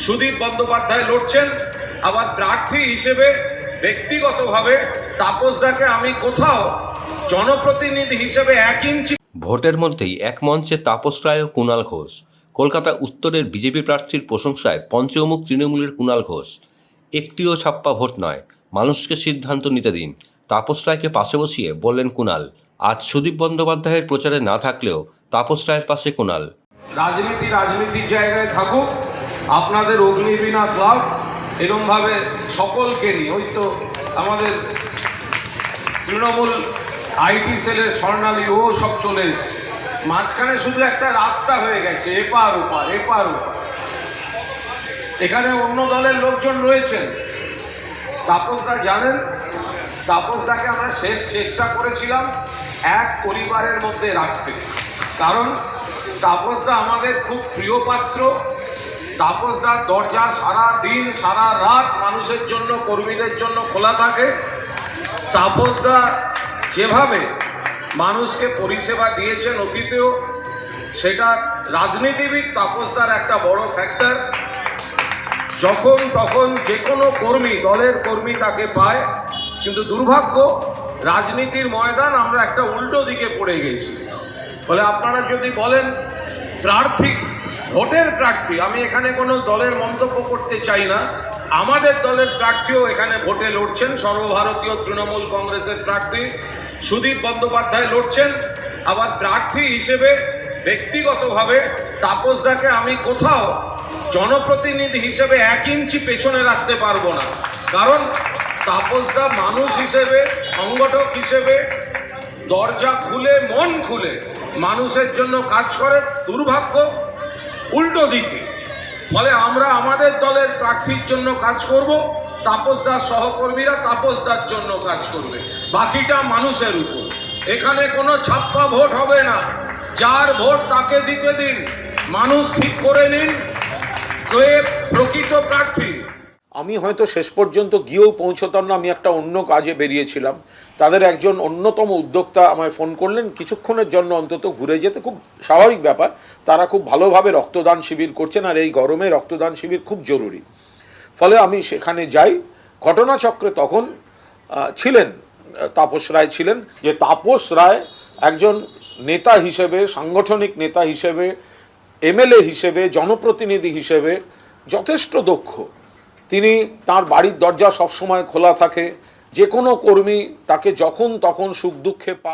সুদীপ বন্দ্যোপাধ্যায় লড়ছেন, আবার প্রার্থী হিসেবে ব্যক্তিগতভাবে তাপসদাকে আমি কোথাও জনপ্রতিনিধি হিসেবে 1 ইঞ্চি। ভোটের মধ্যেই এক মঞ্চে তাপস রায় ও কুণাল ঘোষ। কলকাতা উত্তরের বিজেপি প্রার্থীর প্রশংসায় পঞ্চমুখ তৃণমূলের কুণাল ঘোষ। একটিও ছাপ্পা ভোট নয়, মানুষকে সিদ্ধান্ত নিতে দিন, তাপস রায়কে পাশে বসিয়ে বললেন কুণাল। আজ সুদীপ বন্দ্যোপাধ্যায়ের প্রচারে না থাকলেও তাপস রায়ের পাশে কুণাল। রাজনীতির জায়গায় থাকুক, আপনাদের অগ্নিবীণা ক্লাব এরমভাবে সকলকে নিয়ে, ওই তো আমাদের তৃণমূল আইটি সেলের স্বর্ণালী ও সব চলে এসছে, মাঝখানে শুধু একটা রাস্তা হয়ে গেছে, এপার ওপার। এখানে অন্য দলের লোকজন রয়েছেন। তাপসদা জানেন, তাপসদাকে আমরা শেষ চেষ্টা করেছিলাম এক পরিবারের মধ্যে রাখতে, কারণ তাপসদা আমাদের খুব প্রিয় পাত্র। তাপসদার দরজা সারা দিন সারা রাত মানুষের জন্য, কর্মীদের জন্য খোলা থাকে। তাপসদা যেভাবে মানুষকে পরিষেবা দিয়েছেন অতীতেও, সেটা রাজনীতিবিদ তাপসদার একটা বড় ফ্যাক্টর। যখন তখন যে কোনো কর্মী, দলের কর্মী তাকে পায়, কিন্তু দুর্ভাগ্য রাজনীতির ময়দান আমরা একটা উল্টো দিকে পড়ে গেছি। ফলে আপনারা যদি বলেন প্রার্থী, ভোটের প্রার্থী, আমি এখানে কোনো দলের মন্তব্য করতে চাই না, আমাদের দলের প্রার্থীও এখানে ভোটে লড়ছেন। সর্বভারতীয় তৃণমূল কংগ্রেসের প্রার্থী সুদীপ বন্দ্যোপাধ্যায় লড়ছেন, আবার প্রার্থী হিসেবে ব্যক্তিগতভাবে তাপসদাকে আমি কোথাও জনপ্রতিনিধি হিসেবে 1 ইঞ্চি পেছনে রাখতে পারবো না, কারণ তাপসদা মানুষ হিসেবে, সংগঠক হিসেবে দরজা খুলে, মন খুলে মানুষের জন্য কাজ করে। দুর্ভাগ্য উল্টো দিকে। ফলে আমরা আমাদের দলের প্রার্থীর জন্য কাজ করব, তাপসদার সহকর্মীরা তাপসদার জন্য কাজ করবে, বাকিটা মানুষের উপর। এখানে কোনো ছাপ্পা ভোট হবে না, যার ভোট তাকে দিতে দিন, মানুষ ঠিক করে নিন কে প্রকৃত প্রার্থী। আমি হয়তো শেষ পর্যন্ত গিয়েও পৌঁছতাম না, আমি একটা অন্য কাজে বেরিয়েছিলাম। তাদের একজন অন্যতম উদ্যোক্তা আমায় ফোন করলেন কিছুক্ষণের জন্য অন্তত ঘুরে যেতে। খুব স্বাভাবিক ব্যাপার, তারা খুব ভালোভাবে রক্তদান শিবির করছেন, আর এই গরমে রক্তদান শিবির খুব জরুরি। ফলে আমি সেখানে যাই। ঘটনাচক্রে তখন ছিলেন তাপস রায়, ছিলেন যে তাপস রায় একজন নেতা হিসেবে, সাংগঠনিক নেতা হিসেবে, এমএলএ হিসেবে, জনপ্রতিনিধি হিসেবে যথেষ্ট দক্ষ। তিনি, তার বাড়ির দরজা সবসময় খোলা থাকে, যে কোনো কর্মী তাকে যখন তখন সুখ দুঃখে পায়।